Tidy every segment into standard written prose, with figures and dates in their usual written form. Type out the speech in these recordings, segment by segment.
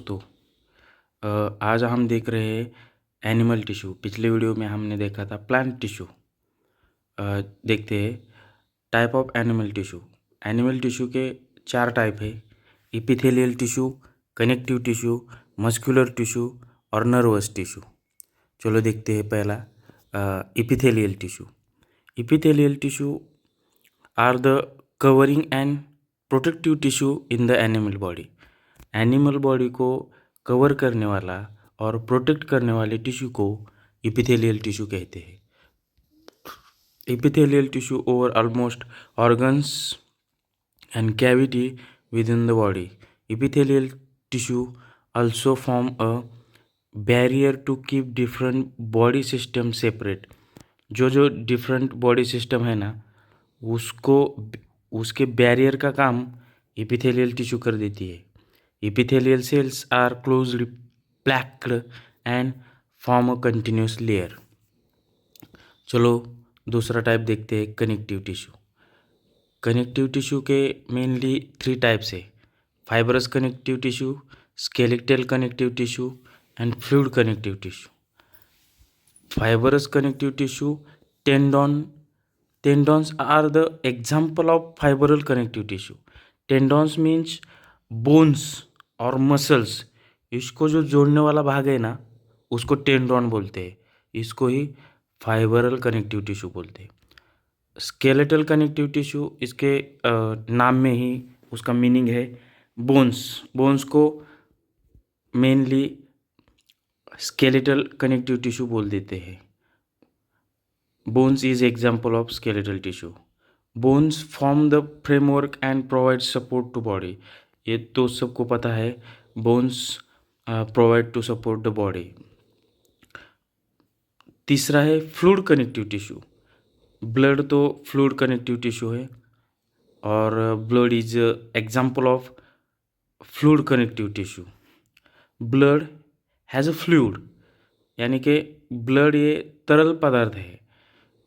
तो आज हम देख रहे हैं एनिमल टिश्यू। पिछले वीडियो में हमने देखा था प्लांट टिश्यू। देखते हैं type of animal tissue. Animal tissue के 4 टाइप है: epithelial tissue, connective tissue, muscular tissue और नर्वस टिश्यू। चलो देखते हैं पहला epithelial tissue. Epithelial tissue are the covering and protective tissue in the animal body. Animal body को cover करने वाला और प्रोटेक्ट करने वाले टिश्यू को इपिथेलियल टिश्यू कहते हैं। Epithelial tissue over almost organs and cavity within the body. Epithelial tissue also form a barrier to keep different body system separate. जो डिफरेंट बॉडी सिस्टम है ना, उसको उसके बैरियर का काम इपिथेलियल टिश्यू कर देती है। Epithelial cells are closely packed and form a continuous layer. चलो दूसरा टाइप देखते हैं, कनेक्टिव टिश्यू। कनेक्टिव टिश्यू के मेनली 3 टाइप्स है: fibrous connective tissue, skeletal connective tissue and fluid connective tissue. Fibrous connective tissue tendons are the example of fibrous connective tissue. Tendons means bones और muscles, इसको जो जोड़ने वाला भाग है ना, उसको टेंडॉन बोलते हैं। इसको ही फाइबरल कनेक्टिव टिश्यू बोलते हैं। स्केलेटल कनेक्टिव टिश्यू, इसके नाम में ही उसका मीनिंग है बोन्स। बोन्स को मेनली स्केलेटल कनेक्टिव टिश्यू बोल देते हैं। Bones is example of skeletal tissue. Bones form the framework and provide support to body. ये तो सबको पता है, bones provide to support the body. तीसरा है फ्लूइड कनेक्टिव टिश्यू। ब्लड तो फ्लूइड कनेक्टिव टिश्यू है और blood is example of fluid connective tissue. Blood has a fluid, यानी कि ब्लड ये तरल पदार्थ है,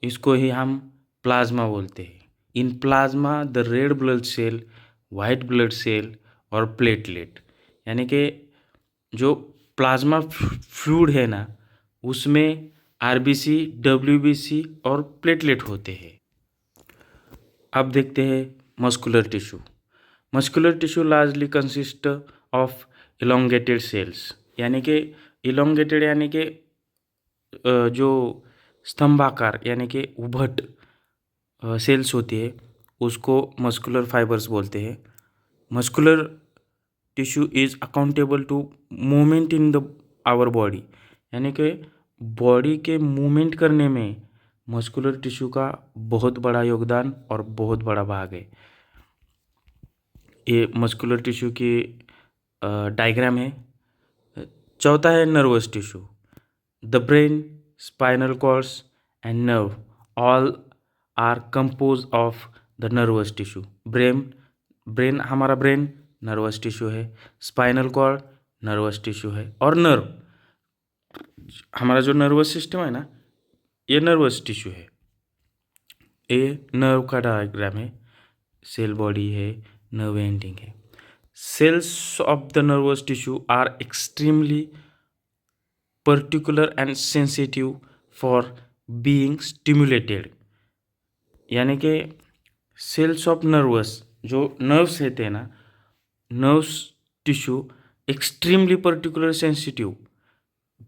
इसको ही हम प्लाज्मा बोलते हैं। In plasma the red blood cell, white blood cell और प्लेटलेट, यानी कि जो प्लाज्मा फ्लूइड है ना, उसमें आरबीसी, डब्ल्यूबीसी और प्लेटलेट होते हैं। अब देखते हैं muscular tissue. Muscular tissue largely consist of elongated cells, यानी कि इलोंगेटेड यानी कि जो स्तंभाकार यानी कि उभट सेल्स होती है, उसको मस्कुलर फाइबर्स बोलते हैं। Muscular tissue is accountable to movement in the our body, यानी कि बॉडी के मूवमेंट करने में मस्कुलर टिश्यू का बहुत बड़ा योगदान और बहुत बड़ा भाग है। ये मस्कुलर टिश्यू की डायग्राम है। चौथा है nervous tissue. The brain, spinal cords and nerve all are compose of the nervous tissue. Brain हमारा ब्रेन नर्वस टिश्यू है, स्पाइनल कॉर्ड नर्वस टिश्यू है और नर्व हमारा जो नर्वस सिस्टम है ना, ये नर्वस टिश्यू है। ये नर्व का डायग्राम है, सेल बॉडी है, नर्व एंडिंग है। Cells of the nervous tissue are extremely particular and sensitive for being stimulated, यानी कि सेल्स ऑफ नर्वस, जो नर्व्स रहते हैं ना, nerves tissue extremely particular sensitive,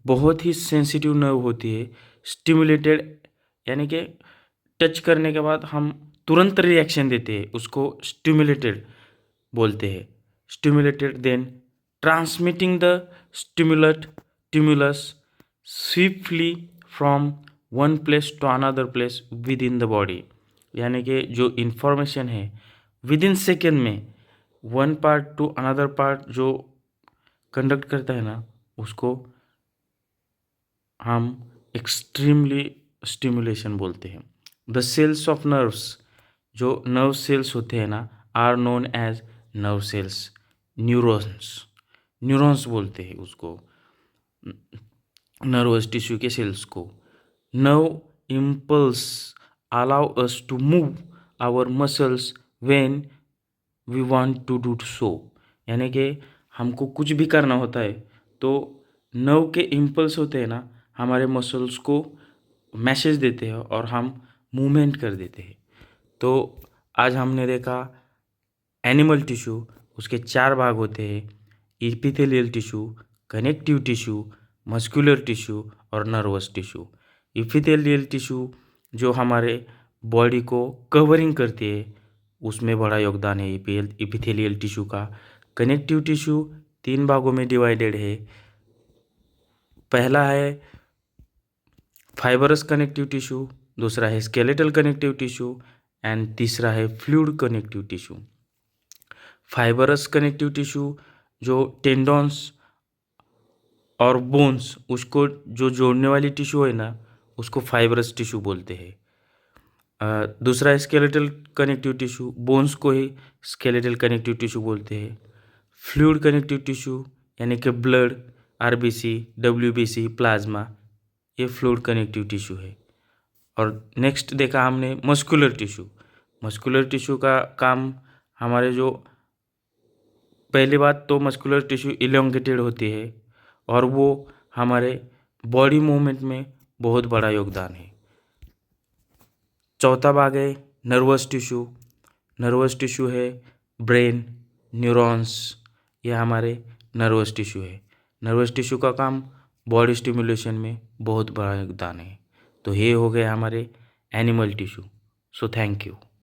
बहुत ही सेंसिटिव नर्व होती है। स्टिमुलेटेड यानी कि टच करने के बाद हम तुरंत रिएक्शन देते हैं, उसको स्टिमुलेटेड बोलते हैं। Stimulated then transmitting the stimulus swiftly from one place to another place within the body, यानी कि जो इन्फॉर्मेशन है विद इन सेकेंड में one part to another part जो कंडक्ट करता है ना, उसको हम एक्सट्रीमली स्टिमुलेशन बोलते हैं। द सेल्स ऑफ नर्व्स, जो नर्व सेल्स होते हैं ना, are known as nerve cells, neurons बोलते हैं उसको, नर्वस टिश्यू के सेल्स को। Nerve impulse allow us to move our muscles when we want to do so, यानी कि हमको कुछ भी करना होता है तो नर्व के इम्पल्स होते हैं ना, हमारे मसल्स को मैसेज देते हैं और हम मूवमेंट कर देते हैं। तो आज हमने देखा एनिमल टिश्यू, उसके 4 भाग होते हैं, epithelial tissue, connective tissue, muscular tissue और नर्वस टिश्यू। इपिथेलियल टिश्यू जो हमारे बॉडी को कवरिंग करती है, उसमें बड़ा योगदान है इपिथेलियल टिश्यू का। कनेक्टिव टिश्यू 3 भागों में डिवाइडेड है। पहला है फाइबरस कनेक्टिव टिश्यू, दूसरा है स्केलेटल कनेक्टिव टिश्यू एंड तीसरा है fluid connective tissue. Fibrous connective tissue जो टेंडन्स और बोन्स उसको जो जोड़ने वाली टिश्यू है ना, उसको फाइबरस टिश्यू बोलते हैं। दूसरा स्केलेटल कनेक्टिव टिश्यू, बोन्स को ही स्केलेटल कनेक्टिव टिश्यू बोलते हैं। फ्लूइड कनेक्टिव टिश्यू यानी कि ब्लड, आरबीसी, डब्ल्यूबीसी, प्लाज्मा, ये फ्लूइड कनेक्टिव टिश्यू है। और नेक्स्ट देखा हमने मस्कुलर टिश्यू। मस्कुलर टिश्यू का काम हमारे जो पहली बात तो मस्कुलर टिश्यू इलोंगेटेड होती है और वो हमारे बॉडी मूवमेंट में बहुत बड़ा योगदान है। चौथा भाग है नर्वस टिश्यू। नर्वस टिश्यू है ब्रेन, न्यूरॉन्स, ये हमारे नर्वस टिश्यू है। नर्वस टिश्यू का काम बॉडी स्टिमुलेशन में बहुत बड़ा योगदान है। तो ये हो गए हमारे animal tissue. So thank you.